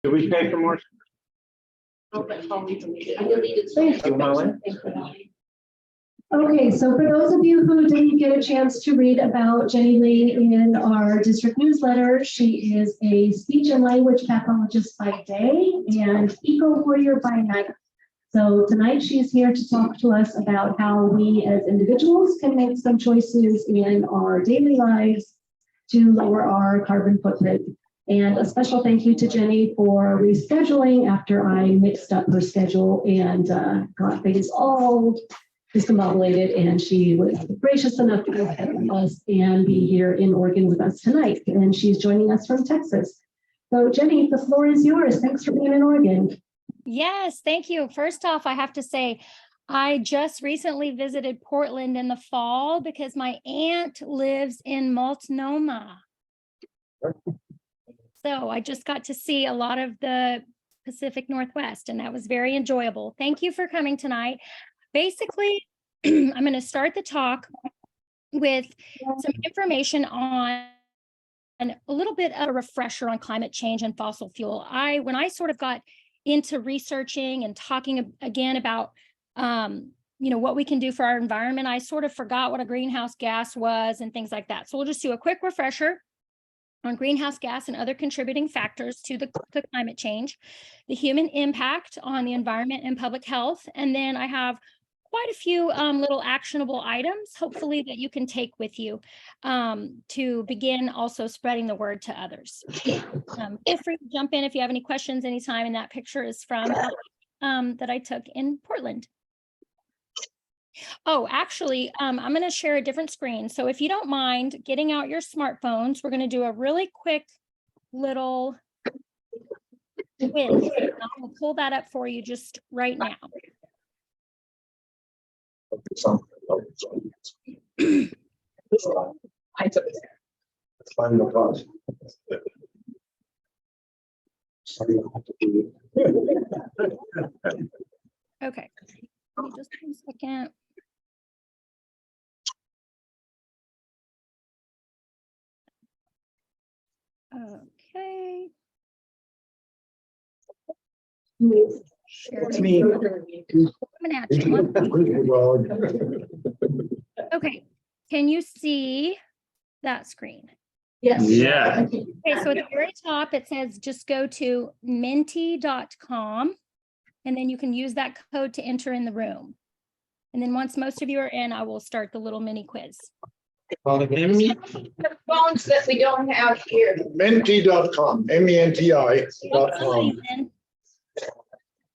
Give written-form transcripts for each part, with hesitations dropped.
Do we pay for more? Thank you, Molly. Okay, so for those of you who didn't get a chance to read about Jenny Ling in our district newsletter, she is a speech and language pathologist by day and eco warrior by night. So tonight she's here to talk to us about how we as individuals can make some choices in our daily lives to lower our carbon footprint. And a special thank you to Jenny for rescheduling after I mixed up her schedule and got things all discombobulated, and she was gracious enough to go ahead with us and be here in Oregon with us tonight. And she's joining us from Texas. So Jenny, the floor is yours. Thanks for being in Oregon. Yes, thank you. First off, I have to say, I just recently visited Portland in the fall because my aunt lives in Multnomah. So I just got to see a lot of the Pacific Northwest, and that was very enjoyable. Thank you for coming tonight. Basically, I'm going to start the talk with some information on and a little bit of a refresher on climate change and fossil fuel. When I sort of got into researching and talking again about what we can do for our environment, I sort of forgot what a greenhouse gas was and things like that. So we'll just do a quick refresher on greenhouse gas and other contributing factors to the climate change, the human impact on the environment and public health. And then I have quite a few little actionable items, hopefully that you can take with you to begin also spreading the word to others. Feel free to jump in if you have any questions anytime, and that picture is from that I took in Portland. Oh, actually, I'm going to share a different screen. So if you don't mind getting out your smartphones, we're going to do a really quick little quiz. I'll pull that up for you just right now. Okay, give me just 1 second. Okay. It's me. Coming at you. Okay, can you see that screen? Yes. Yeah. Okay, so at the very top, it says just go to menti.com, and then you can use that code to enter in the room. And then once most of you are in, I will start the little mini quiz. The phones that we don't have here. Menti.com, MENTI.com.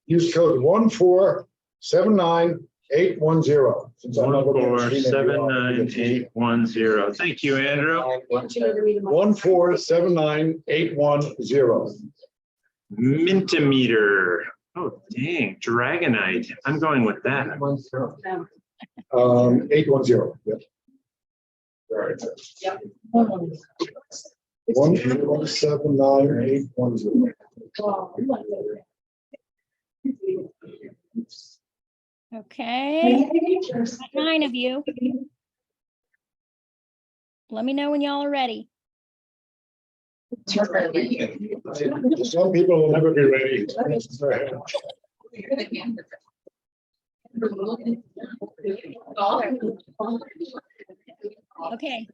Use code 1479810. 1479810. Thank you, Andrew. 1479810. Mintimeter. Oh, dang. Dragonite. I'm going with that. 810. Yep. There it is. Yep. 1479810. Okay, got 9 of you. Let me know when y'all are ready. Some people will never be ready. Okay.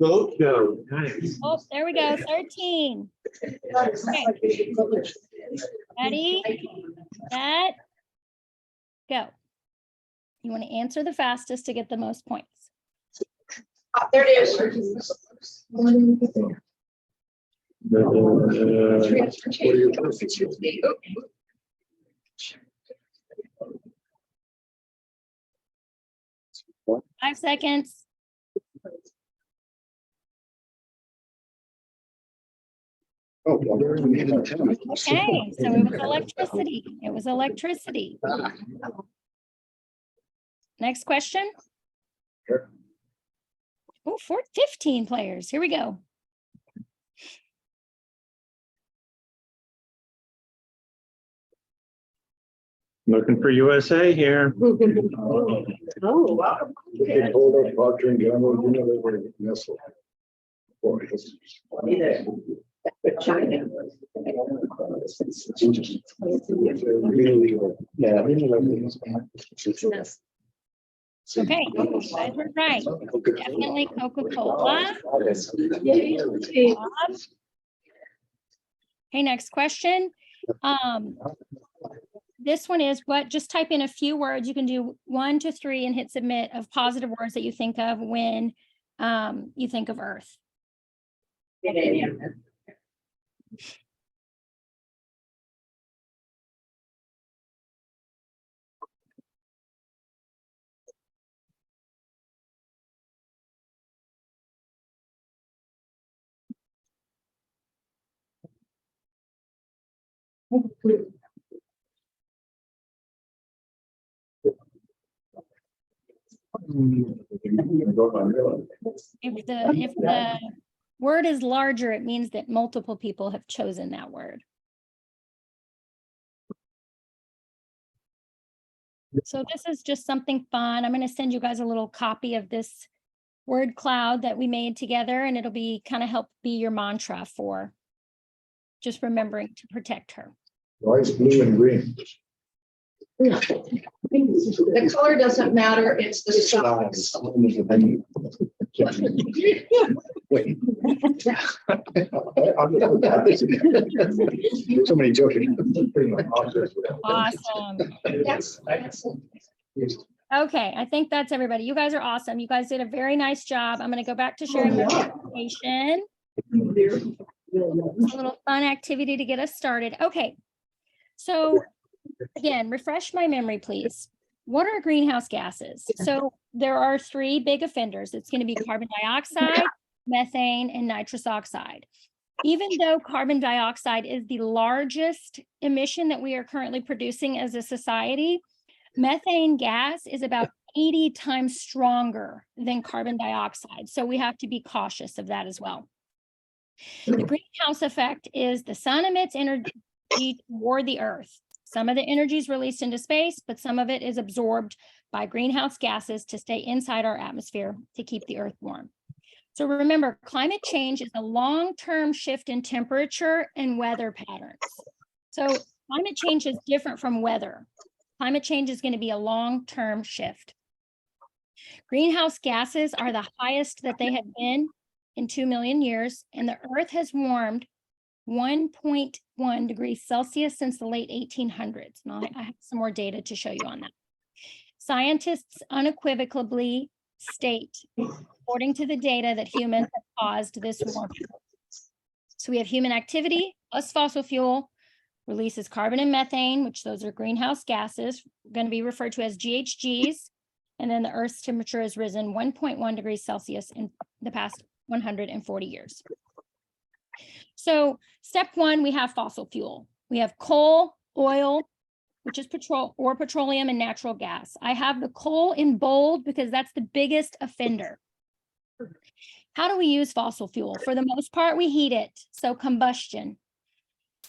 Oh, go. Nice. Oh, there we go. 13. Okay. Ready, set, go. You want to answer the fastest to get the most points. There it is. Transportation. 5 seconds. Oh, well, there isn't even a 10. Okay, so it was electricity. It was electricity. Next question. Sure. Oh, 15 players. Here we go. Looking for USA here. Oh, wow. They told us Procter & Gamble, you know, they were nestled. Okay, you guys were right. Definitely Coca-Cola. Okay, next question. This one is what, just type in a few words. You can do 1 to 3 and hit submit of positive words that you think of when you think of Earth. If the word is larger, it means that multiple people have chosen that word. So this is just something fun. I'm going to send you guys a little copy of this word cloud that we made together, and it'll be kind of help be your mantra for just remembering to protect her. Why is blue and green? The color doesn't matter, it's the size. Wait. So many jokes. Awesome. Yes. Okay, I think that's everybody. You guys are awesome. You guys did a very nice job. I'm going to go back to sharing my presentation. A little fun activity to get us started. Okay, so again, refresh my memory, please. What are greenhouse gases? So there are 3 big offenders. It's going to be carbon dioxide, methane, and nitrous oxide. Even though carbon dioxide is the largest emission that we are currently producing as a society, methane gas is about 80 times stronger than carbon dioxide. So we have to be cautious of that as well. The greenhouse effect is the sun emits energy toward the earth. Some of the energy is released into space, but some of it is absorbed by greenhouse gases to stay inside our atmosphere to keep the earth warm. So remember, climate change is a long-term shift in temperature and weather patterns. So climate change is different from weather. Climate change is going to be a long-term shift. Greenhouse gases are the highest that they have been in 2 million years, and the earth has warmed 1.1 degrees Celsius since the late 1800s. Now, I have some more data to show you on that. Scientists unequivocally state, according to the data, that humans have caused this warming. So we have human activity plus fossil fuel releases carbon and methane, which those are greenhouse gases, going to be referred to as GHGs. And then the Earth's temperature has risen 1.1 degrees Celsius in the past 140 years. So step 1, we have fossil fuel. We have coal, oil, which is petroleum, and natural gas. I have the coal in bold because that's the biggest offender. How do we use fossil fuel? For the most part, we heat it, so combustion.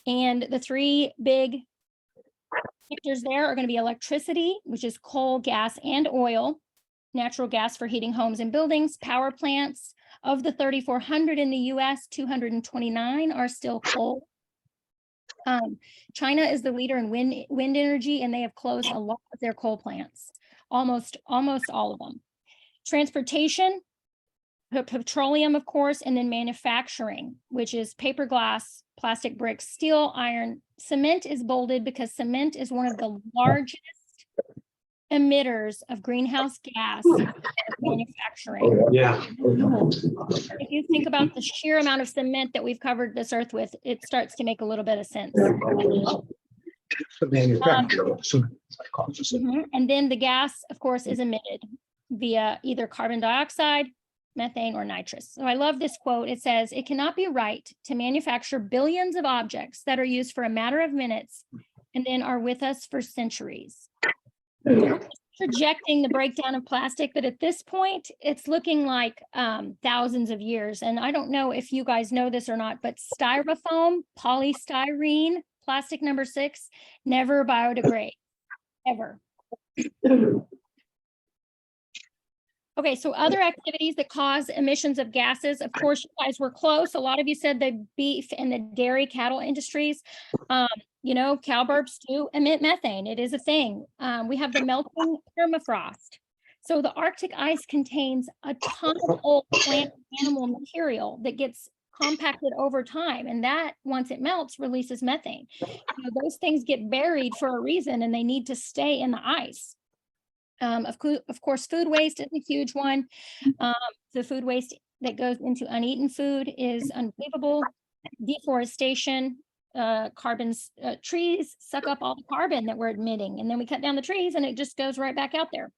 And the 3 big sectors there are going to be electricity, which is coal, gas, and oil, natural gas for heating homes and buildings, power plants. Of the 3,400 in the US, 229 are still coal. China is the leader in wind energy, and they have closed a lot of their coal plants, almost all of them. Transportation, petroleum, of course, and then manufacturing, which is paper, glass, plastic, bricks, steel, iron. Cement is bolded because cement is one of the largest emitters of greenhouse gas manufacturing. Yeah. If you think about the sheer amount of cement that we've covered this earth with, it starts to make a little bit of sense. And then the gas, of course, is emitted via either carbon dioxide, methane, or nitrous. So I love this quote. It says, "It cannot be right to manufacture billions of objects that are used for a matter of minutes and then are with us for centuries." Projecting the breakdown of plastic, but at this point, it's looking like thousands of years. And I don't know if you guys know this or not, but styrofoam, polystyrene, plastic number 6, never biodegrade, ever. Okay, so other activities that cause emissions of gases, of course, you guys were close. A lot of you said the beef and the dairy cattle industries. You know, cow burps do emit methane. It is a thing. We have the melting permafrost. So the Arctic ice contains a ton of old plant and animal material that gets compacted over time. And that, once it melts, releases methane. You know, those things get buried for a reason and they need to stay in the ice. Of course, food waste is a huge one. The food waste that goes into uneaten food is unbelievable. Deforestation, trees suck up all the carbon that we're emitting, and then we cut down the trees and it just goes right back out there.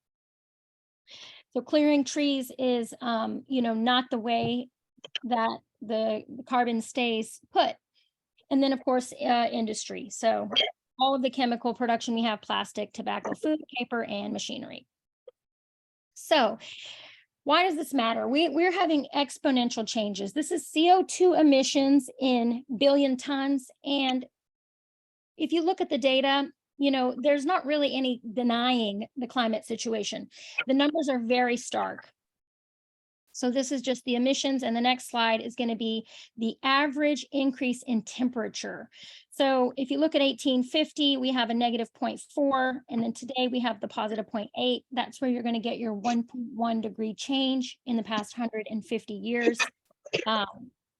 So clearing trees is, you know, not the way that the carbon stays put. And then, of course, industry. So all of the chemical production, we have plastic, tobacco, food, paper, and machinery. So why does this matter? We're having exponential changes. This is CO2 emissions in billion tons. And if you look at the data, you know, there's not really any denying the climate situation. The numbers are very stark. So this is just the emissions, and the next slide is going to be the average increase in temperature. So if you look at 1850, we have a negative 0.4, and then today we have the positive 0.8. That's where you're going to get your 1.1 degree change in the past 150 years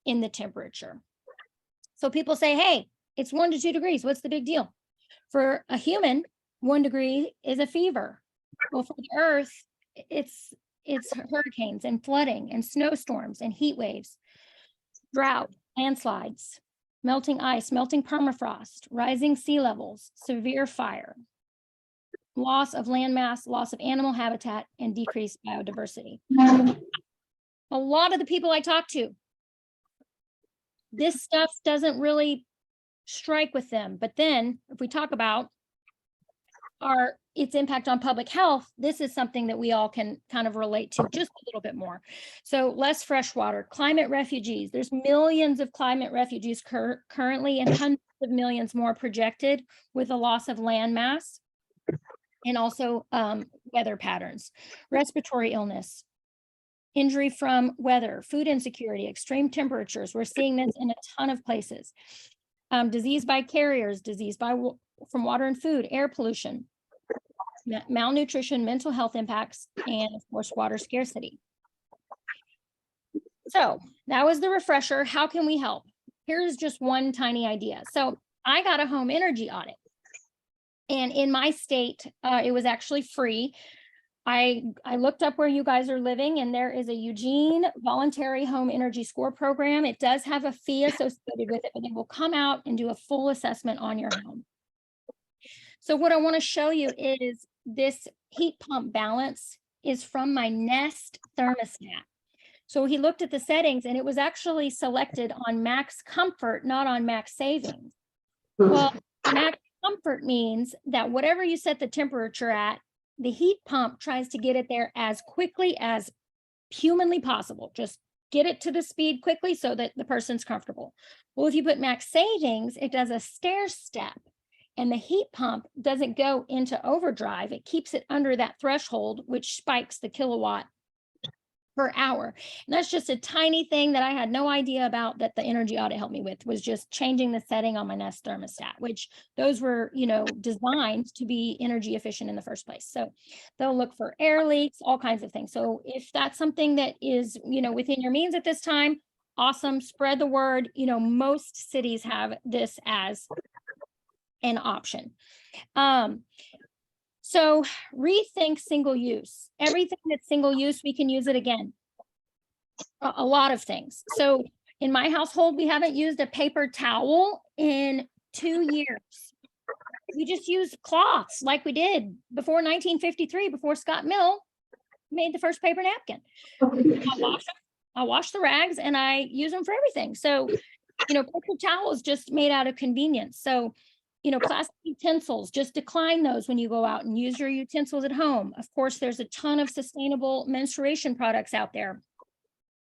in the temperature. So people say, hey, it's 1 to 2 degrees. What's the big deal? For a human, 1 degree is a fever. Well, for the Earth, it's hurricanes and flooding and snowstorms and heat waves, drought, landslides, melting ice, melting permafrost, rising sea levels, severe fire, loss of landmass, loss of animal habitat, and decreased biodiversity. A lot of the people I talk to, this stuff doesn't really strike with them. But then if we talk about its impact on public health, this is something that we all can kind of relate to just a little bit more. So less fresh water, climate refugees. There's millions of climate refugees currently, and hundreds of millions more projected, with a loss of land mass, and also weather patterns, respiratory illness, injury from weather, food insecurity, extreme temperatures. We're seeing this in a ton of places. Disease by carriers, disease from water and food, air pollution, malnutrition, mental health impacts, and of course, water scarcity. So that was the refresher. How can we help? Here's just one tiny idea. So I got a home energy audit, and in my state, it was actually free. I looked up where you guys are living, and there is a Eugene voluntary home energy score program. It does have a fee associated with it, but they will come out and do a full assessment on your home. So what I want to show you is this heat pump balance is from my Nest thermostat. So he looked at the settings, and it was actually selected on max comfort, not on max savings. Well, max comfort means that whatever you set the temperature at, the heat pump tries to get it there as quickly as humanly possible. Just get it to the speed quickly so that the person's comfortable. Well, if you put max savings, it does a stair step, and the heat pump doesn't go into overdrive. It keeps it under that threshold, which spikes the kilowatt per hour. And that's just a tiny thing that I had no idea about, that the energy audit helped me with, was just changing the setting on my Nest thermostat, which those were, you know, designed to be energy efficient in the first place. So they'll look for air leaks, all kinds of things. So if that's something that is, you know, within your means at this time, awesome, spread the word. You know, most cities have this as an option. So rethink single use. Everything that's single use, we can use it again. A lot of things. So in my household, we haven't used a paper towel in 2 years. We just use cloths like we did before 1953, before Scott Mill made the first paper napkin. I wash the rags and I use them for everything. So, you know, paper towels just made out of convenience. So, you know, plastic utensils, just decline those when you go out and use your utensils at home. Of course, there's a ton of sustainable menstruation products out there.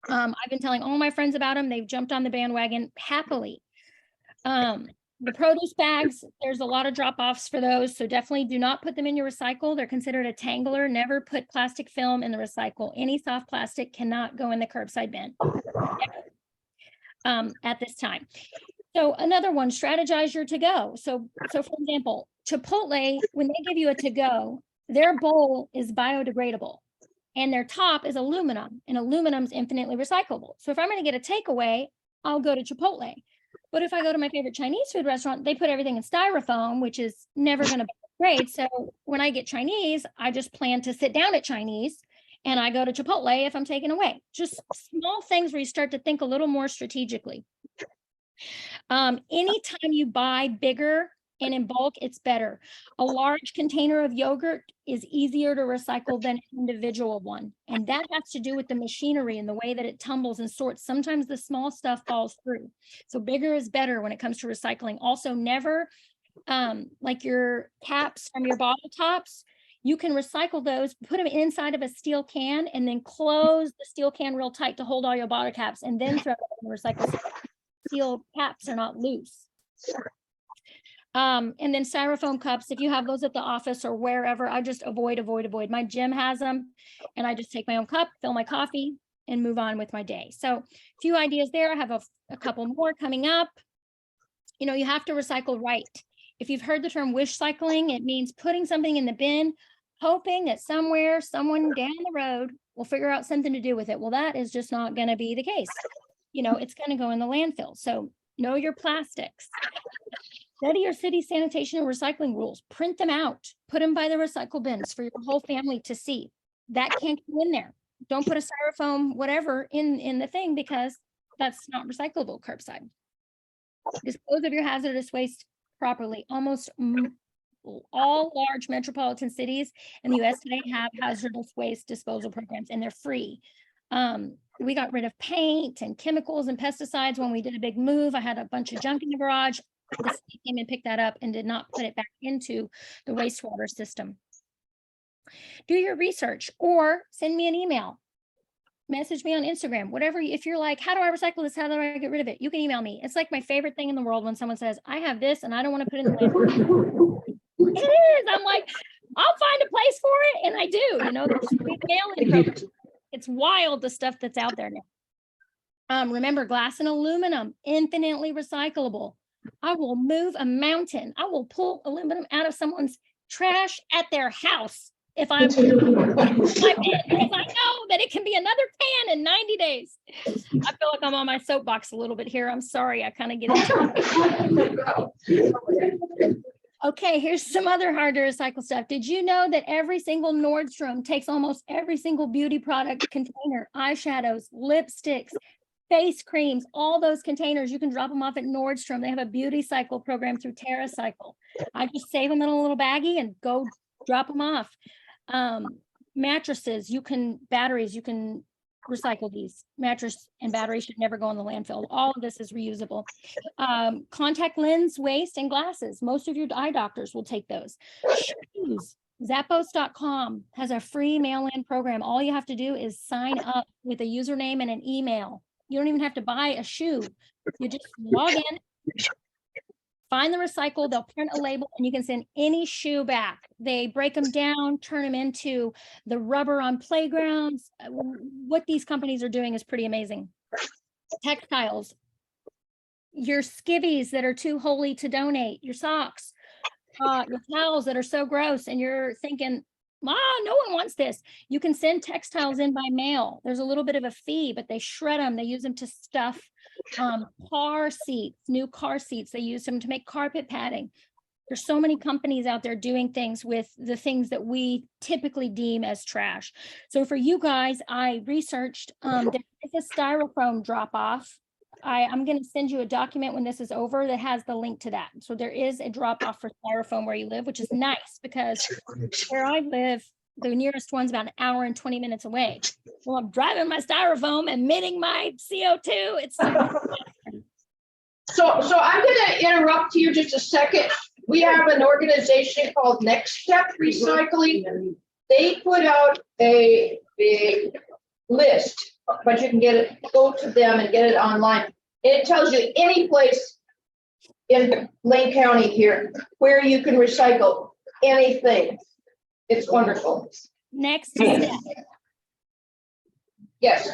I've been telling all my friends about them. They've jumped on the bandwagon happily. The produce bags, there's a lot of drop-offs for those, so definitely do not put them in your recycle. They're considered a tangler. Never put plastic film in the recycle. Any soft plastic cannot go in the curbside bin at this time. So another one, strategize your to-go. So for example, Chipotle, when they give you a to-go, their bowl is biodegradable and their top is aluminum, and aluminum is infinitely recyclable. So if I'm going to get a takeaway, I'll go to Chipotle. But if I go to my favorite Chinese food restaurant, they put everything in styrofoam, which is never going to be great. So when I get Chinese, I just plan to sit down at Chinese and I go to Chipotle if I'm taken away. Just small things where you start to think a little more strategically. Anytime you buy bigger and in bulk, it's better. A large container of yogurt is easier to recycle than an individual one. And that has to do with the machinery and the way that it tumbles and sorts. Sometimes the small stuff falls through. So bigger is better when it comes to recycling. Also, never like your caps from your bottle tops, you can recycle those, put them inside of a steel can and then close the steel can real tight to hold all your bottle caps and then throw it in the recycle. Steel caps are not loose. And then styrofoam cups, if you have those at the office or wherever, I just avoid. My gym has them and I just take my own cup, fill my coffee and move on with my day. So a few ideas there. I have a couple more coming up. You know, you have to recycle right. If you've heard the term wish cycling, it means putting something in the bin, hoping that somewhere, someone down the road will figure out something to do with it. Well, that is just not going to be the case. You know, it's going to go in the landfill. So know your plastics. Study your city sanitation and recycling rules. Print them out. Put them by the recycle bins for your whole family to see. That can't go in there. Don't put a styrofoam, whatever, in the thing because that's not recyclable curbside. Dispose of your hazardous waste properly. Almost all large metropolitan cities in the U.S. today have hazardous waste disposal programs, and they're free. We got rid of paint and chemicals and pesticides when we did a big move. I had a bunch of junk in the garage. The city came and picked that up and did not put it back into the wastewater system. Do your research or send me an email. Message me on Instagram, whatever. If you're like, how do I recycle this? How do I get rid of it? You can email me. It's like my favorite thing in the world when someone says, I have this and I don't want to put it in the landfill. It is. I'm like, I'll find a place for it. And I do, you know, there's free mail-in programs. It's wild, the stuff that's out there now. Remember, glass and aluminum, infinitely recyclable. I will move a mountain. I will pull aluminum out of someone's trash at their house if I because I know that it can be another can in 90 days. I feel like I'm on my soapbox a little bit here. I'm sorry. I kind of get into it. Okay, here's some other hard to recycle stuff. Did you know that every single Nordstrom takes almost every single beauty product container, eyeshadows, lipsticks, face creams, all those containers, you can drop them off at Nordstrom. They have a beauty cycle program through TerraCycle. I just save them in a little baggie and go drop them off. Mattresses, batteries, you can recycle these. Mattress and batteries should never go in the landfill. All of this is reusable. Contact lens waste and glasses. Most of your eye doctors will take those. Shoes. Zappos.com has a free mail-in program. All you have to do is sign up with a username and an email. You don't even have to buy a shoe. You just log in, find the recycle, they'll print a label, and you can send any shoe back. They break them down, turn them into the rubber on playgrounds. What these companies are doing is pretty amazing. Textiles, your skivvies that are too holy to donate, your socks, your towels that are so gross, and you're thinking, no one wants this. You can send textiles in by mail. There's a little bit of a fee, but they shred them. They use them to stuff car seats, new car seats. They use them to make carpet padding. There's so many companies out there doing things with the things that we typically deem as trash. So for you guys, I researched, there is a styrofoam drop-off. I'm going to send you a document when this is over that has the link to that. So there is a drop-off for styrofoam where you live, which is nice because where I live, the nearest one's about an hour and 20 minutes away. Well, I'm driving my styrofoam, emitting my CO2. It's so I'm going to interrupt you just a second. We have an organization called Next Step Recycling. They put out a list, but you can go to them and get it online. It tells you any place in Ling County here, where you can recycle anything. It's wonderful. Next step. Yes.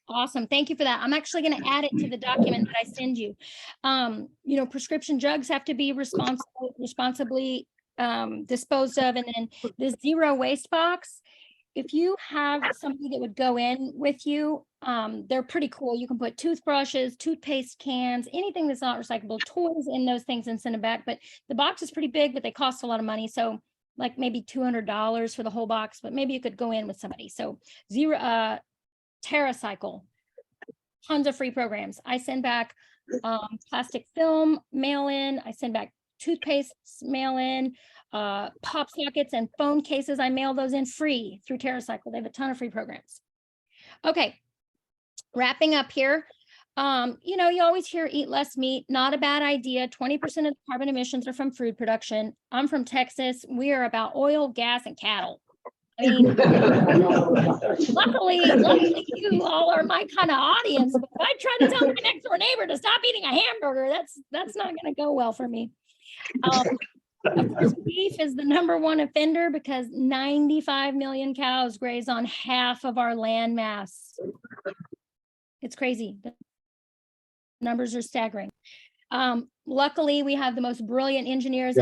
Awesome. Thank you for that. I'm actually going to add it to the document that I send you. You know, prescription drugs have to be responsibly disposed of. And then the zero waste box, if you have somebody that would go in with you, they're pretty cool. You can put toothbrushes, toothpaste cans, anything that's not recyclable, toys in those things and send them back. But the box is pretty big, but they cost a lot of money. So like maybe $200 for the whole box, but maybe you could go in with somebody. So zero, TerraCycle, tons of free programs. I send back plastic film mail in. I send back toothpaste mail in, pop sockets and phone cases. I mail those in free through TerraCycle. They have a ton of free programs. Okay, wrapping up here. You know, you always hear eat less meat, not a bad idea. 20% of the carbon emissions are from food production. I'm from Texas. We are about oil, gas, and cattle. I mean, luckily you all are my kind of audience. But if I try to tell my next door neighbor to stop eating a hamburger, that's not going to go well for me. Of course, beef is the #1 offender because 95 million cows graze on half of our land mass. It's crazy. The numbers are staggering. Luckily, we have the most brilliant engineers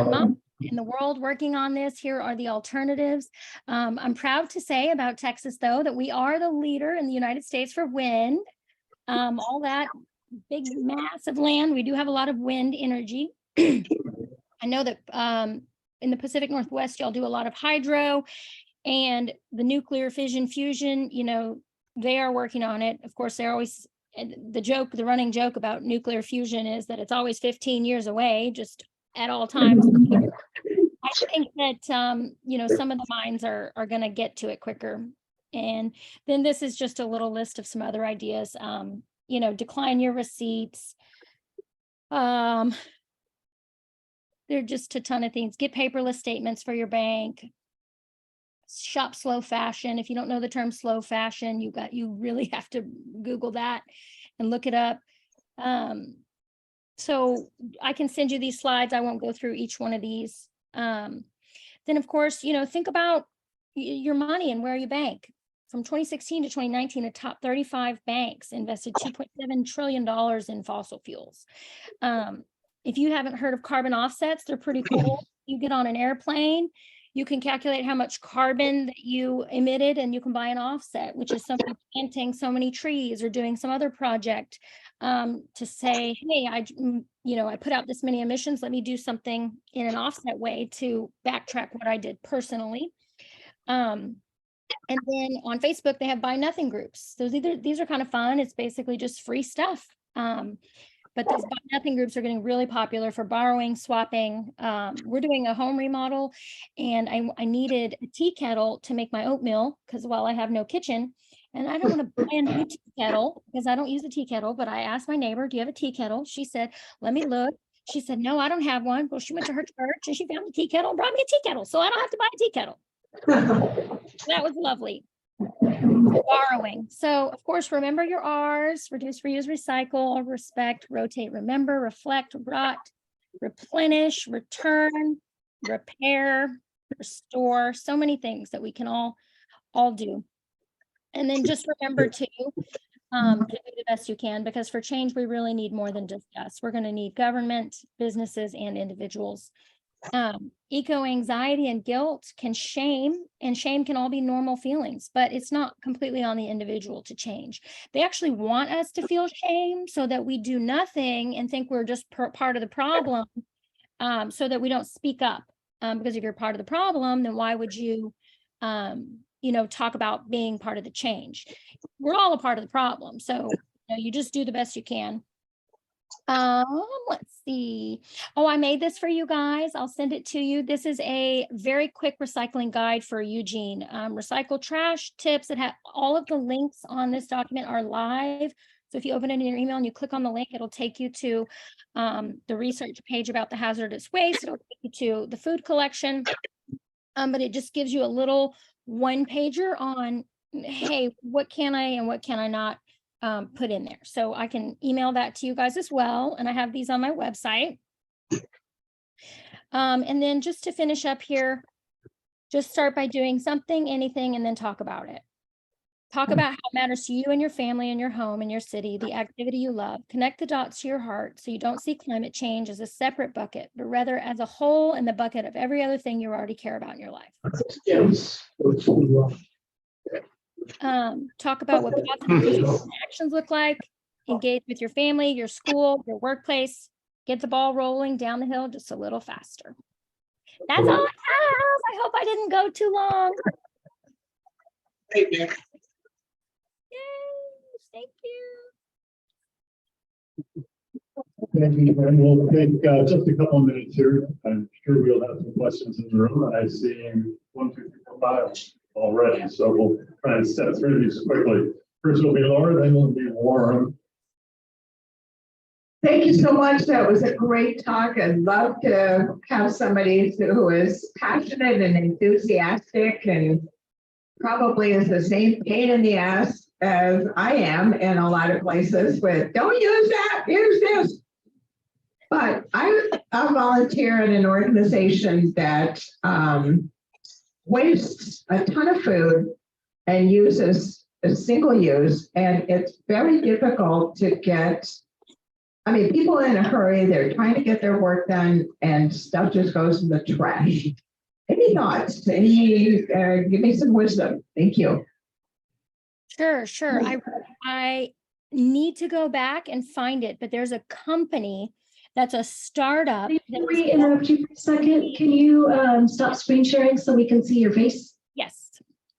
in the world working on this. Here are the alternatives. I'm proud to say about Texas, though, that we are the leader in the United States for wind. All that big mass of land, we do have a lot of wind energy. I know that in the Pacific Northwest, y'all do a lot of hydro and the nuclear fission fusion, you know, they are working on it. Of course, they're always, the running joke about nuclear fusion is that it's always 15 years away, just at all times. I think that, you know, some of the mines are going to get to it quicker. And then this is just a little list of some other ideas. You know, decline your receipts. They're just a ton of things. Get paperless statements for your bank. Shop slow fashion. If you don't know the term slow fashion, you really have to Google that and look it up. So I can send you these slides. I won't go through each one of these. Then of course, you know, think about your money and where you bank. From 2016 to 2019, the top 35 banks invested $2.7 trillion in fossil fuels. If you haven't heard of carbon offsets, they're pretty cool. You get on an airplane, you can calculate how much carbon that you emitted and you can buy an offset, which is somebody planting so many trees or doing some other project to say, hey, I put out this many emissions, let me do something in an offset way to backtrack what I did personally. And then on Facebook, they have buy nothing groups. So these are kind of fun. It's basically just free stuff. But those buy nothing groups are getting really popular for borrowing, swapping. We're doing a home remodel and I needed a tea kettle to make my oatmeal because while I have no kitchen and I don't want to buy a new tea kettle because I don't use a tea kettle, but I asked my neighbor, do you have a tea kettle? She said, let me look. She said, no, I don't have one. Well, she went to her church and she found a tea kettle and brought me a tea kettle. So I don't have to buy a tea kettle. That was lovely. Borrowing. So of course, remember your R's: reduce, reuse, recycle, respect, rotate, remember, reflect, rot, replenish, return, repair, restore. So many things that we can all do. And then just remember to do the best you can, because for change, we really need more than just us. We're going to need government, businesses, and individuals. Eco-anxiety and guilt and shame can all be normal feelings, but it's not completely on the individual to change. They actually want us to feel shame so that we do nothing and think we're just part of the problem, so that we don't speak up. Because if you're part of the problem, then why would you, talk about being part of the change? We're all a part of the problem. So you just do the best you can. Let's see. Oh, I made this for you guys. I'll send it to you. This is a very quick recycling guide for Eugene. Recycle trash tips that have all of the links on this document are live. So if you open it in your email and you click on the link, it'll take you to the research page about the hazardous waste. It'll take you to the food collection. But it just gives you a little one-pager on, hey, what can I and what can I not put in there. So I can email that to you guys as well. And I have these on my website. And then just to finish up here, just start by doing something, anything, and then talk about it. Talk about how it matters to you and your family and your home and your city, the activity you love. Connect the dots to your heart so you don't see climate change as a separate bucket, but rather as a whole in the bucket of every other thing you already care about in your life. Yes. Talk about what positive actions look like. Engage with your family, your school, your workplace. Get the ball rolling down the hill just a little faster. That's all I have. I hope I didn't go too long. Hey, Nick. Yay, thank you. Thank you, and we'll take just a couple of minutes here. I'm sure we'll have some questions in the room. I see 1, 2, 3, 4, 5 already, so we'll try and step through these quickly. First will be Laura, then will be Warren. Thank you so much. That was a great talk. I'd love to have somebody who is passionate and enthusiastic and probably is the same pain in the ass as I am in a lot of places with, don't use that, use this. But I volunteer in an organization that wastes a ton of food and uses a single use, and it's very difficult to get. I mean, people are in a hurry, they're trying to get their work done, and stuff just goes in the trash. Any thoughts? Give me some wisdom. Thank you. Sure. I need to go back and find it, but there's a company that's a startup. Can we interrupt you for a second? Can you stop screen sharing so we can see your face? Yes.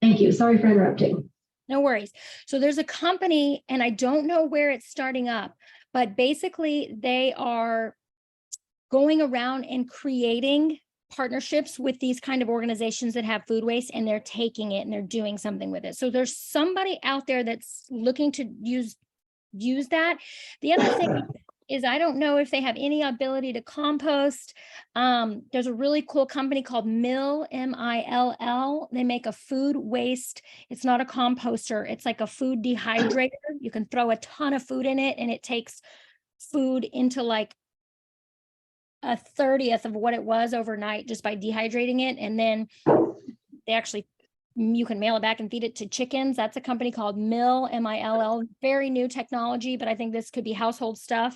Thank you. Sorry for interrupting. No worries. So there's a company, and I don't know where it's starting up, but basically they are going around and creating partnerships with these kind of organizations that have food waste, and they're taking it and they're doing something with it. So there's somebody out there that's looking to use that. The other thing is, I don't know if they have any ability to compost. There's a really cool company called Mill, M-I-L-L. They make a food waste. It's not a composter. It's like a food dehydrator. You can throw a ton of food in it, and it takes food into like a 30th of what it was overnight just by dehydrating it. And then they actually, you can mail it back and feed it to chickens. That's a company called Mill, M-I-L-L. Very new technology, but I think this could be household stuff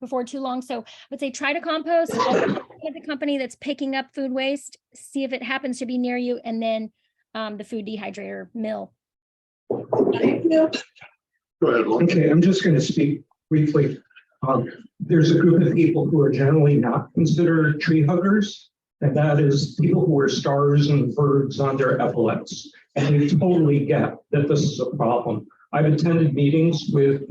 before too long. So I would say try to compost. Get the company that's picking up food waste, see if it happens to be near you, and then the food dehydrator, Mill. Thank you. Go ahead, Lauren. Okay, I'm just going to speak briefly. There's a group of people who are generally not considered tree huggers, and that is people who wear stars and birds on their epaulets. And we totally get that this is a problem. I've attended meetings with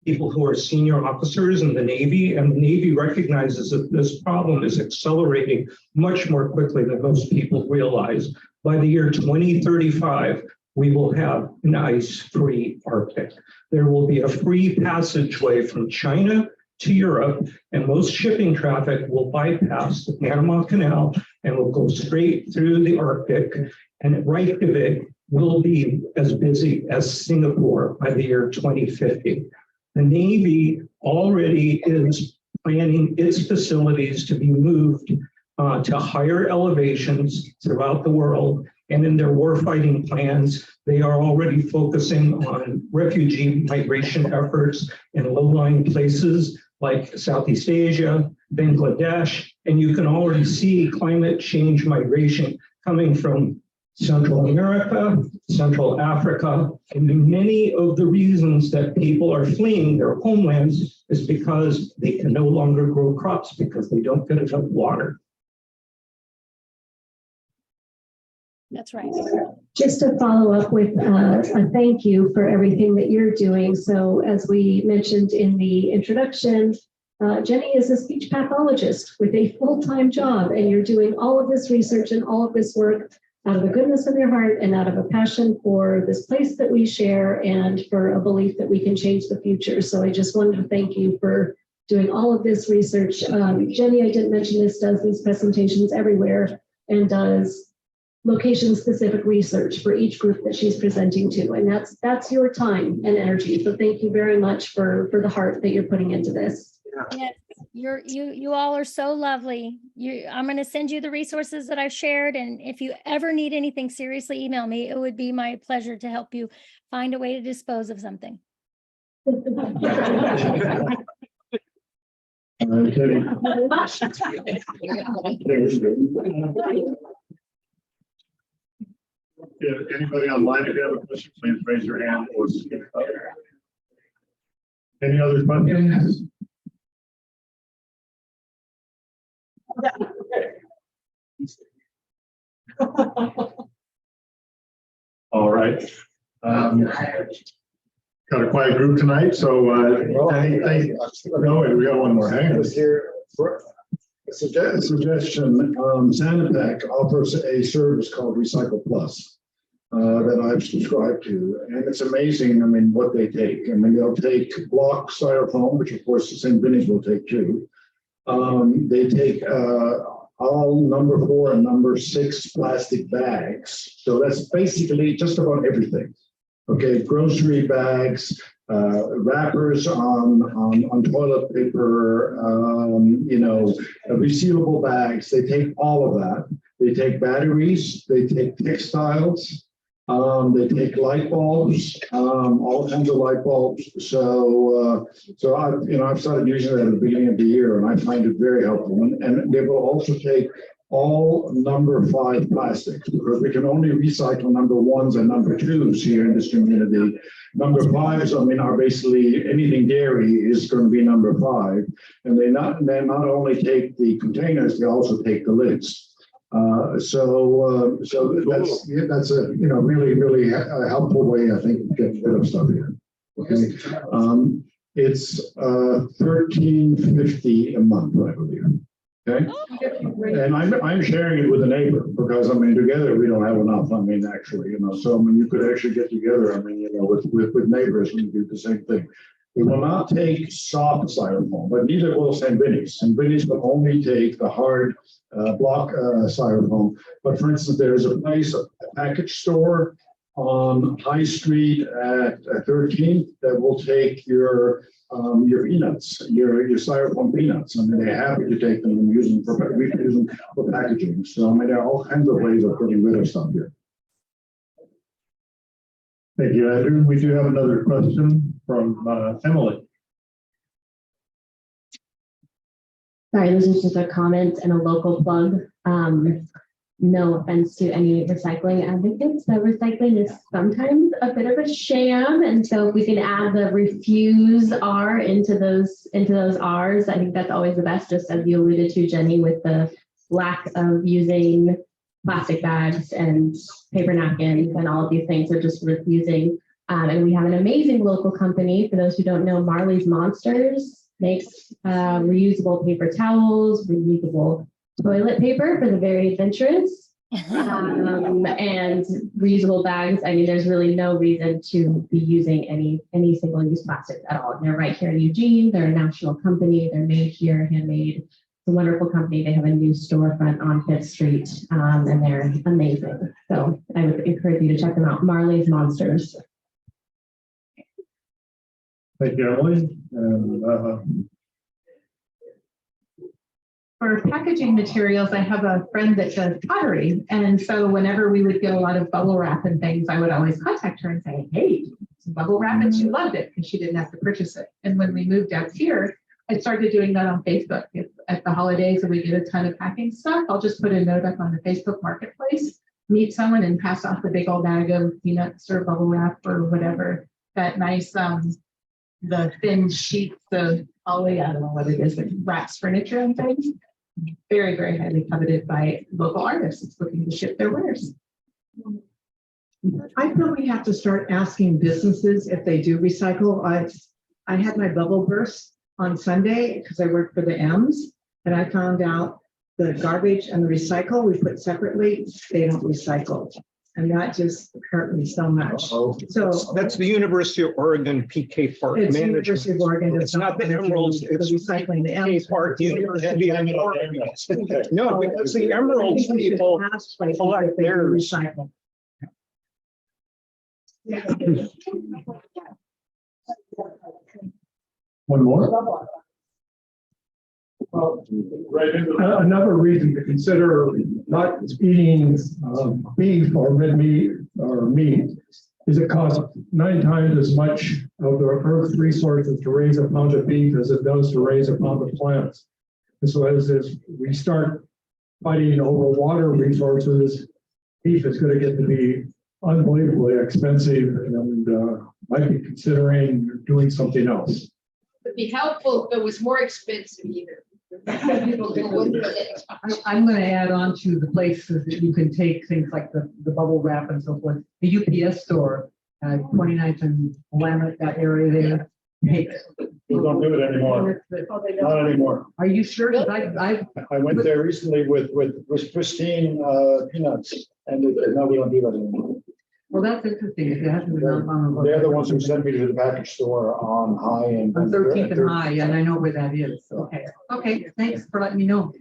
people who are senior officers in the Navy, and the Navy recognizes that this problem is accelerating much more quickly than most people realize. By the year 2035, we will have an ice-free Arctic. There will be a free passageway from China to Europe, and most shipping traffic will bypass the Panama Canal and will go straight through the Arctic, and Reykjavik will be as busy as Singapore by the year 2050. The Navy already is planning its facilities to be moved to higher elevations throughout the world. And in their warfighting plans, they are already focusing on refugee migration efforts in low-lying places like Southeast Asia, Bangladesh, and you can already see climate change migration coming from Central America, Central Africa, and many of the reasons that people are fleeing their homelands is because they can no longer grow crops because they don't get enough water. That's right. Just to follow up with a thank you for everything that you're doing. So as we mentioned in the introduction, Jenny is a speech pathologist with a full-time job, and you're doing all of this research and all of this work out of the goodness of your heart and out of a passion for this place that we share and for a belief that we can change the future. So I just wanted to thank you for doing all of this research. Jenny, I didn't mention this, does these presentations everywhere and does location-specific research for each group that she's presenting to. And that's your time and energy. So thank you very much for the heart that you're putting into this. Yes, you all are so lovely. I'm going to send you the resources that I've shared. And if you ever need anything, seriously, email me. It would be my pleasure to help you find a way to dispose of something. If anybody online, if you have a question, please raise your hand or speak up. Any other questions? All right. Got a quiet group tonight, so no, we got one more. Hang on. Suggestion, Sanitec offers a service called Recycle Plus that I've subscribed to, and it's amazing. I mean, what they take. I mean, they'll take block styrofoam, which of course the St. Vinny's will take too. They take all number 4 and number 6 plastic bags. So that's basically just about everything. Okay, grocery bags, wrappers on toilet paper, resealable bags. They take all of that. They take batteries. They take textiles. They take light bulbs, all kinds of light bulbs. So I've started using that at the beginning of the year, and I find it very helpful. And they will also take all number 5 plastics, because we can only recycle number 1s and number 2s here in this community. Number 5s, I mean, are basically anything dairy is going to be number 5, and they not only take the containers, they also take the lids. So that's a really helpful way, I think, to get rid of stuff here. Okay, it's $13.50 a month, I believe. Okay, and I'm sharing it with a neighbor, because I mean, together we don't have enough. I mean, actually, so I mean, you could actually get together. I mean, with neighbors and do the same thing. We will not take soft styrofoam, but neither will St. Vinny's. St. Vinny's will only take the hard block styrofoam. But for instance, there's a place, a package store on High Street at 13th that will take your peanuts, your styrofoam peanuts. I mean, they're happy to take them and use them for packaging. So I mean, there are all kinds of ways of getting rid of stuff here. Thank you, Andrew. We do have another question from Emily. Sorry, this is just a comment and a local plug. No offense to any recycling advocates, but recycling is sometimes a bit of a sham. And so if we can add the refuse R into those R's, I think that's always the best, just as you alluded to, Jenny, with the lack of using plastic bags and paper napkins and all of these things are just refusing. And we have an amazing local company. For those who don't know, Marley's Monsters makes reusable paper towels, reusable toilet paper for the very adventurous, and reusable bags. I mean, there's really no reason to be using any single-use plastics at all. And they're right here in Eugene. They're a national company. They're made here, handmade. It's a wonderful company. They have a new storefront on 5th Street, and they're amazing. So I would encourage you to check them out. Marley's Monsters. Thank you, Emily. And, for packaging materials, I have a friend that does pottery. And so whenever we would get a lot of bubble wrap and things, I would always contact her and say, hey, some bubble wrap, and she loved it because she didn't have to purchase it. And when we moved out here, I started doing that on Facebook. If at the holidays and we get a ton of packing stuff, I'll just put a note up on the Facebook Marketplace, meet someone and pass off the big old bag of peanuts or bubble wrap or whatever. That nice, the thin sheets of poly, I don't know what it is, that wraps furniture and things. Very, very highly coveted by local artists looking to ship their wares. I feel we have to start asking businesses if they do recycle. I had my bubble burst on Sunday because I work for the M's, and I found out the garbage and the recycle we put separately, they don't recycle. And that just hurt me so much. So That's the University of Oregon PK Park it's management. University of Oregon. It's not the Emeralds, the it's recycling. The PK M's. Park University of Oregon. No, because the Emeralds people collect theirs. Recycle. one more. Well, right, another reason to consider not eating beef or red meat or meat is it costs 9 times as much of the earth's resources to raise a pound of beef as it does to raise a pound of plants. And so as we start fighting over water resources, beef is going to get to be unbelievably expensive and might be considering doing something else. It'd be helpful if it was more expensive either. People can look at it. I'm going to add on to the places that you can take things like the bubble wrap and so forth. The UPS store, 29th and Willamette, that area there. Hey, We don't do it anymore. Not anymore. are you sure? 'Cause I went there recently with pristine peanuts, and no, we don't do that anymore. well, that's interesting. If it hasn't been on They're the ones who sent me to the package store on High and. On 13th and High, and I know where that is. Okay, okay, thanks for letting me know.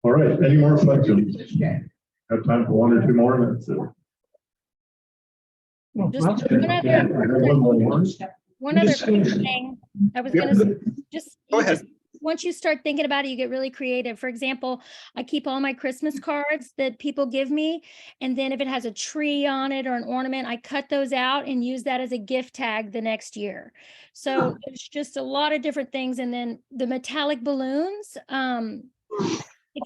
All right, any more questions? Have time for 1 or 2 more minutes. Just one other Just quick finish. thing. I was gonna say, just. Go you ahead. just- Once you start thinking about it, you get really creative. For example, I keep all my Christmas cards that people give me. And then if it has a tree on it or an ornament, I cut those out and use that as a gift tag the next year. So there's just a lot of different things. And then the metallic balloons,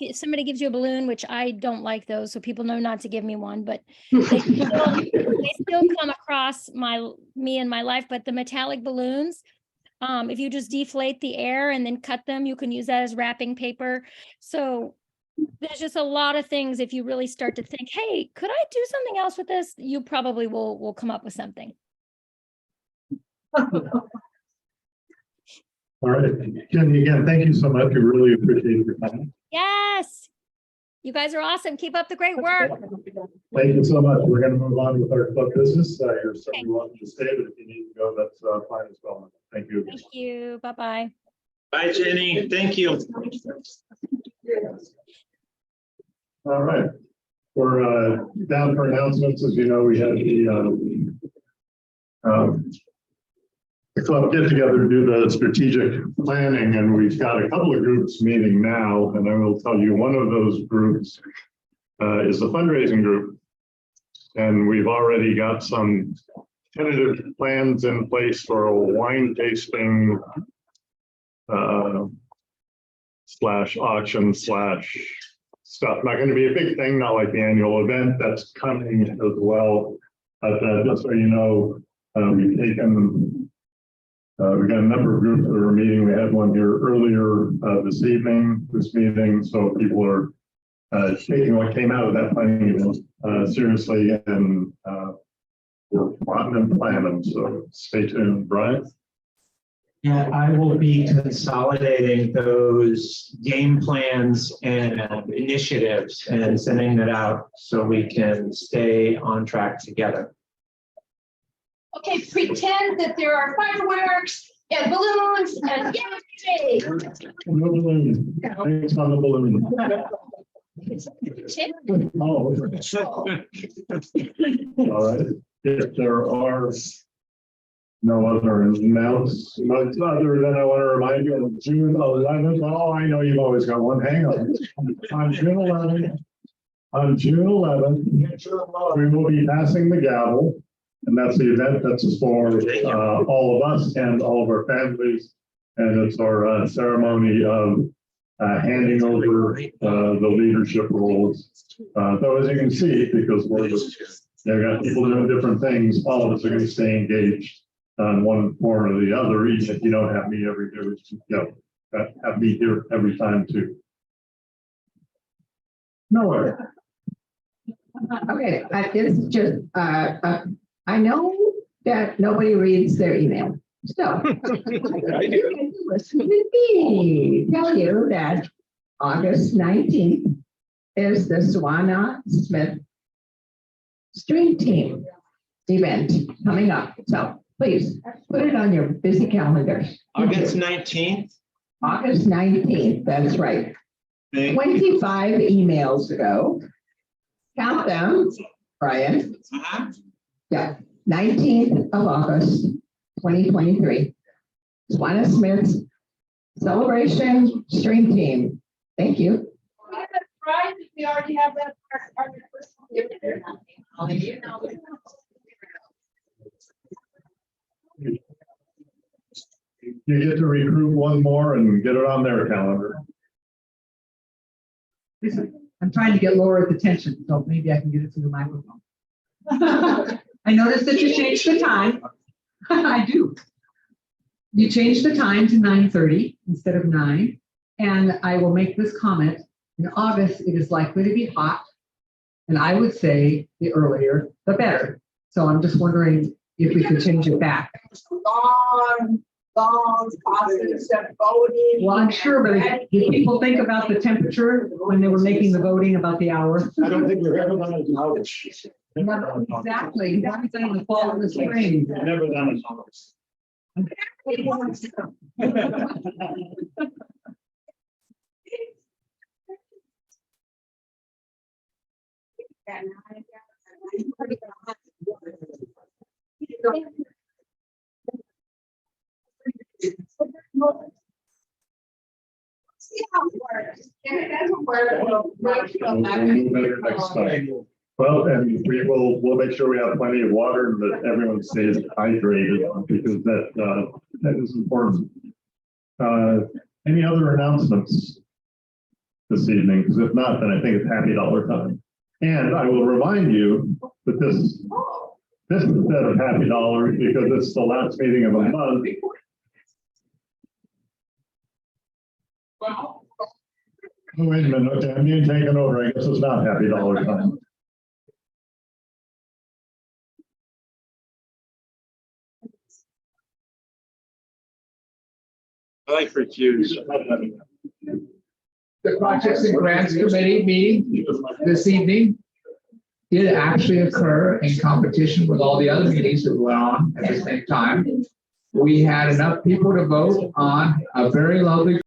if somebody gives you a balloon, which I don't like those, so people know not to give me one, but they still come across me in my life. But the metallic balloons, if you just deflate the air and then cut them, you can use that as wrapping paper. So there's just a lot of things. If you really start to think, hey, could I do something else with this? You probably will come up with something. All right, Jenny, again, thank you so much. We really appreciate your time. Yes. You guys are awesome. Keep up the great work. Thank you so much. We're going to move on with our club business. You're certainly welcome to stay, but if you need to go, that's fine as well. Thank you. Thank you. Bye-bye. Bye, Jenny. Thank you. All right. We're down for announcements. As you know, we had the club get together to do the strategic planning, and we've got a couple of groups meeting now. And I will tell you, one of those groups is the fundraising group. And we've already got some tentative plans in place for a wine tasting slash auction slash stuff. Not going to be a big thing, not like the annual event that's coming as well. But just so you know, we've taken, we've got a number of groups that are meeting. We had one here earlier this meeting. So people are taking what came out of that planning event seriously, and we're plotting and planning. So stay tuned, Brian. Yeah, I will be consolidating those game plans and initiatives and sending that out so we can stay on track together. Okay, pretend that there are fireworks and balloons and yay! No balloon. Thanks on the balloon. Oh. All right. If there are no other announcements other than I want to remind you of June 11th. Oh, I know you've always got one. Hang on. On June 11th, we will be passing the gavel. And that's the event that's for all of us and all of our families. And it's our ceremony of handing over the leadership roles. Though, as you can see, because we've got people doing different things, all of us are going to stay engaged on one form or the other, even if you don't have me every day, have me here every time too. No way. Okay, this is just, I know that nobody reads their email. So listen to me tell you that August 19th is the Swana Smith Street Team event coming up. So please put it on your busy calendars. August 19th. August 19th, that's right. 25 emails ago. Count them, Brian. Yeah, 19th of August, 2023. Swana Smith's Celebration Stream Team. Thank you. Right, we already have that. You get to recruit one more and get it on their calendar. I'm trying to get Laura's attention, so maybe I can get it through the microphone. I noticed that you changed the time. I do. You changed the time to 9:30 instead of 9. And I will make this comment. In August, it is likely to be hot. And I would say the earlier, the better. So I'm just wondering if we could change it back. Positive stuff voting. Well, I'm sure, but did people think about the temperature when they were making the voting about the hour? I don't think we've ever done it in August. No, exactly. That's in the fall and the spring. Never done it. See how it works. If it doesn't work, We'll do better next time. Well, and we'll make sure we have plenty of water and that everyone stays hydrated because that is important. Any other announcements this evening? Because if not, then I think it's happy dollar time. And I will remind you that this is instead of happy dollars because it's the last meeting of the month. Oh, wait a minute. Okay, I'm being taken over. I guess it's not happy dollar time. I like refuse. The Projects and Grants Committee meeting this evening did actually occur in competition with all the other meetings that went on at the same time. We had enough people to vote on a very lovely